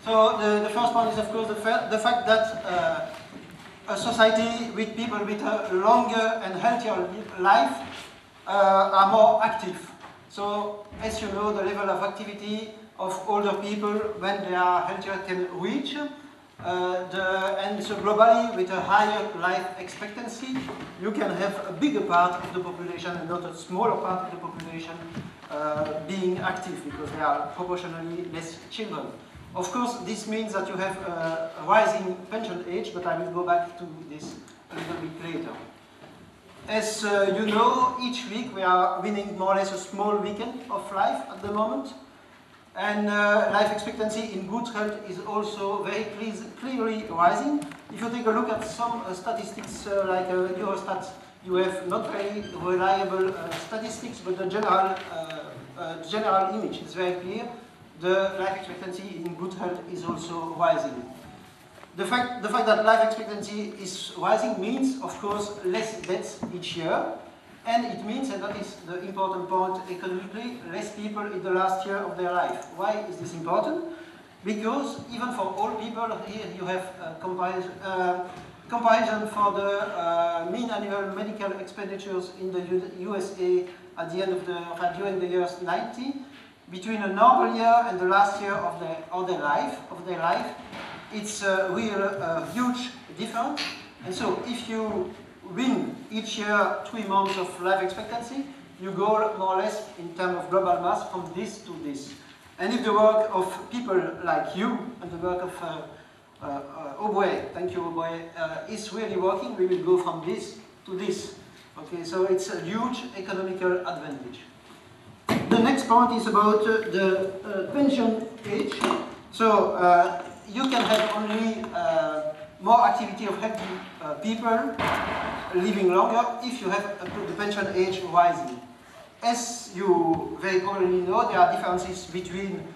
So the first point is, of course, the fact that a society with people with a longer and healthier life are more active. So, as you know, the level of activity of older people when they are healthier can reach. And so globally, with a higher life expectancy, you can have a bigger part of the population and not a smaller part of the population being active, because there are proportionally less children. Of course, this means that you have a rising pension age, but I will go back to this a little bit later. As you know, each week we are winning more or less a small weekend of life at the moment. And life expectancy in good health is also very clearly rising. If you take a look at some statistics like Eurostat, you have not very reliable statistics, but the general image is very clear. The life expectancy in good health is also rising. The fact that life expectancy is rising means, of course, less deaths each year. And it means, and that is the important point economically, less people in the last year of their life. Why is this important? Because even for all people, here you have a comparison for the mean annual medical expenditures in the USA at the end of during the years 90. Between a normal year and the last year of their life, it's a real huge difference. And so if you win each year 3 months of life expectancy, you go more or less in terms of global mass from this to this. And if the work of people like you and the work of Aubrey, thank you Aubrey, is really working, we will go from this to this. Okay, so it's a huge economical advantage. The next point is about the pension age. So you can have only more activity of healthy people living longer if you have the pension age rising. As you very probably know, there are differences between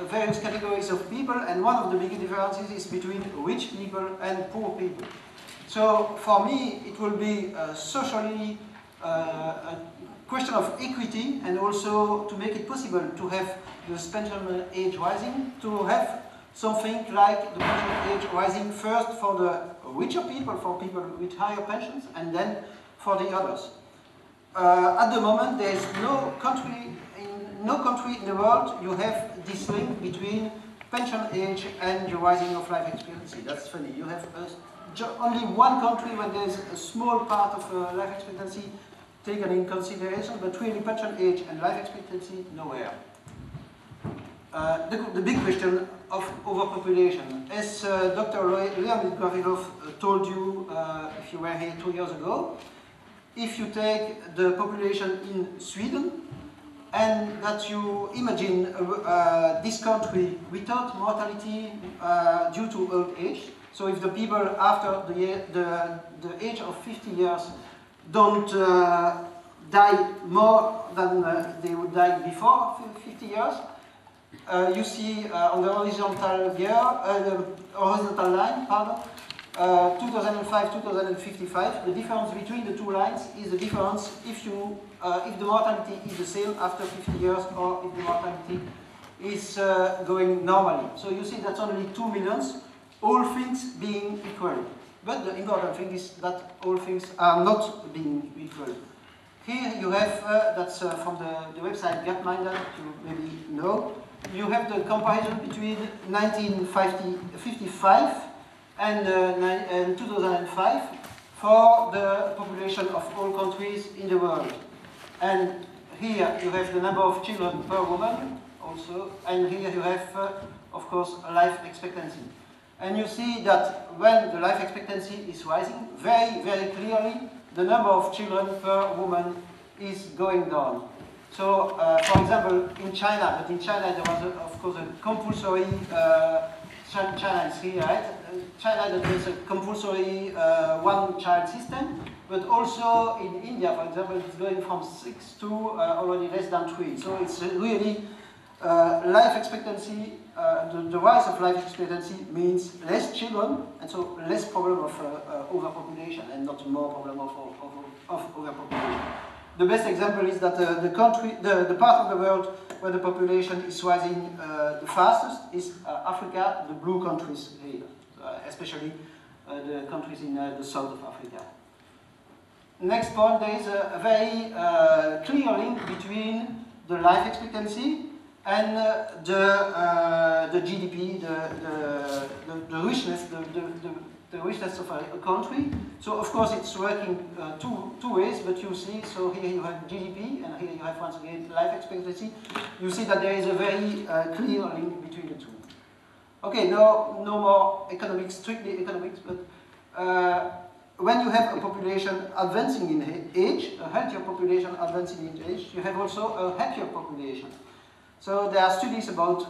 various categories of people, and one of the big differences is between rich people and poor people. So for me, it will be socially a question of equity, and also to make it possible to have the pension age rising, to have something like the pension age rising first for the richer people, for people with higher pensions, and then for the others. At the moment, there is no country in the world you have this link between pension age and the rising of life expectancy. That's funny. You have only one country where there is a small part of life expectancy taken in consideration, but really pension age and life expectancy, nowhere. The big question of overpopulation. As Dr. Leonid Gavrilov told you if you were here 2 years ago, if you take the population in Sweden and that you imagine this country without mortality due to old age, so if the people after the age of 50 years don't die more than they would die before 50 years, you see on the horizontal line, 2005-2055, the difference between the two lines is the difference if the mortality is the same after 50 years or if the mortality is going normally. So you see that's only 2 millions, all things being equal. But the important thing is that all things are not being equal. Here you have, that's from the website Gapminder, you maybe know, you have the comparison between 1955 and 2005 for the population of all countries in the world. And here you have the number of children per woman also, and here you have, of course, a life expectancy. And you see that when the life expectancy is rising, very, very clearly, the number of children per woman is going down. So, for example, in China, but in China there was, of course, a compulsory, China is here, right? China, there is a compulsory one-child system, but also in India, for example, it's going from 6 to already less than 3. So it's really life expectancy, the rise of life expectancy means less children, and so less problem of overpopulation, and not more problem of overpopulation. the best example is that the part of the world where the population is rising the fastest is Africa, the blue countries here, especially the countries in the south of Africa. Next point, there is a very clear link between the life expectancy and the GDP, the richness, the richness of a country. So of course it's working two ways, but you see, so here you have GDP and here you have once again life expectancy. You see that there is a very clear link between the two. Okay, no more economics, strictly economics, but when you have a population advancing in age, a healthier population advancing in age, you have also a happier population. So there are studies about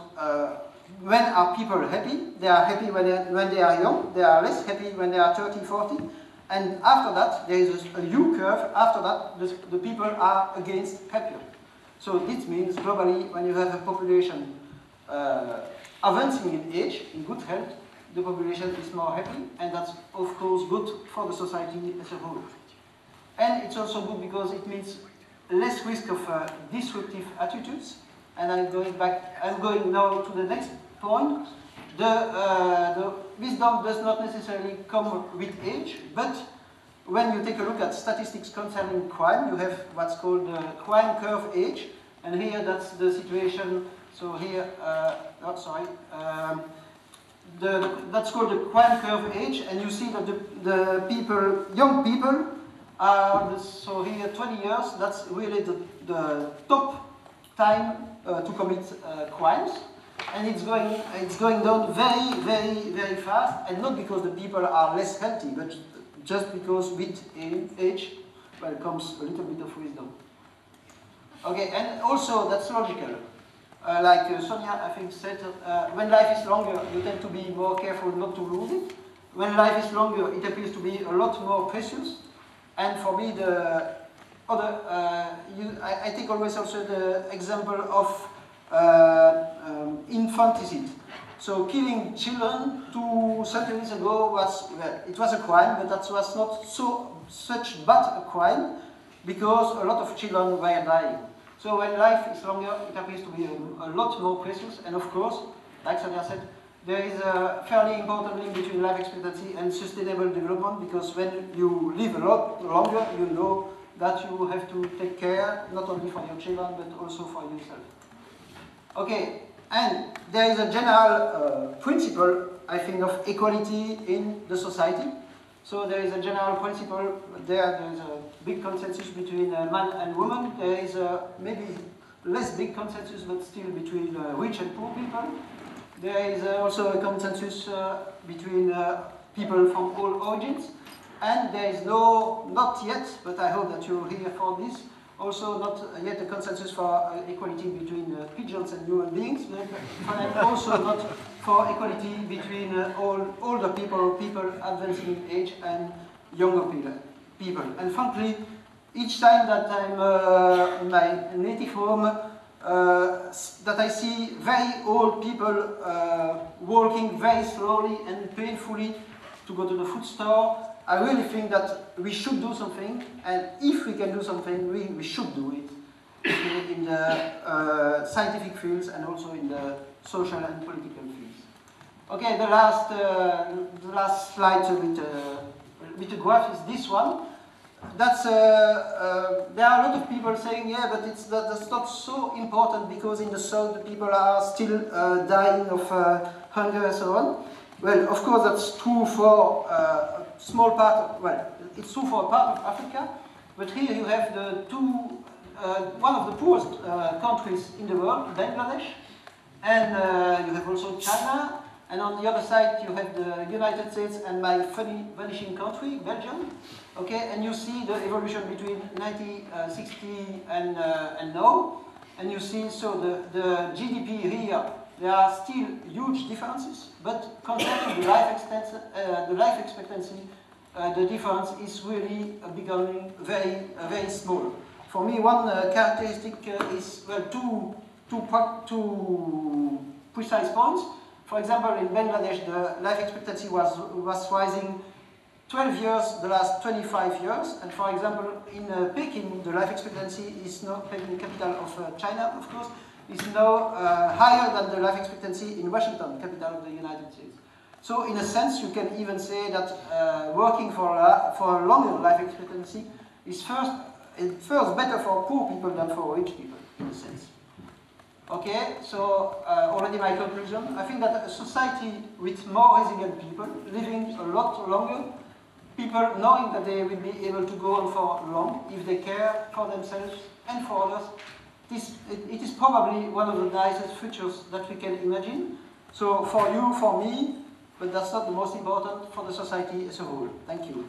when are people happy. They are happy when they are young, they are less happy when they are 30, 40, and after that there is a U-curve. After that the people are against happier. So this means globally when you have a population advancing in age, in good health, the population is more happy, and that's of course good for the society as a whole. And it's also good because it means less risk of disruptive attitudes. And I'm going now to the next point. The wisdom does not necessarily come with age, but when you take a look at statistics concerning crime, you have what's called the crime curve age, and here that's the situation. So here, that's called the crime curve age, and you see that the people, young people, are so here 20 years. That's really the top time to commit crimes, and it's going down very fast, and not because the people are less healthy, but just because with age, well, comes a little bit of wisdom. Okay, and also that's logical. Like Sonia, I think, said, when life is longer, you tend to be more careful not to lose it. When life is longer, it appears to be a lot more precious. And for me, the other, I take always also the example of infanticide. So killing children 2 centuries ago it was a crime, but that was not such bad a crime because a lot of children were dying. So when life is longer, it appears to be a lot more precious, and of course, like Sonia said, there is a fairly important link between life expectancy and sustainable development, because when you live a lot longer, you know that you have to take care not only for your children, but also for yourself. Okay, and there is a general principle, I think, of equality in the society. So there is a general principle, there is a big consensus between man and woman. There is a maybe less big consensus, but still between rich and poor people. There is also a consensus between people from all origins. And there is not yet, but I hope that you're here for this, also not yet a consensus for equality between pigeons and human beings, and also not for equality between older people advancing in age and younger people. And frankly, each time that I'm in my native home, that I see very old people walking very slowly and painfully to go to the food store, I really think that we should do something, and if we can do something, we should do it in the scientific fields and also in the social and political fields. Okay, the last slide with the graph is this one. That's there are a lot of people saying, yeah, but that's not so important because in the south the people are still dying of hunger and so on. Well, of course that's true for a small part of, well, it's true for a part of Africa, but here you have one of the poorest countries in the world, Bangladesh, and you have also China, and on the other side you have the United States and my funny vanishing country, Belgium. Okay, and you see the evolution between 1960 and now, and you see so the GDP here. There are still huge differences, but compared to the life expectancy, the difference is really becoming very small. For me, one characteristic is two precise points. For example, in Bangladesh, the life expectancy was rising 12 years, the last 25 years, and for example, in Peking, the life expectancy is now, Peking, capital of China, of course, is now higher than the life expectancy in Washington, capital of the United States. So in a sense, you can even say that working for a longer life expectancy is first better for poor people than for rich people, in a sense. Okay, so already my conclusion. I think that a society with more resilient people, living a lot longer, people knowing that they will be able to go on for long if they care for themselves and for others, it is probably one of the nicest futures that we can imagine. So for you, for me, but that's not the most important, for the society as a whole. Thank you.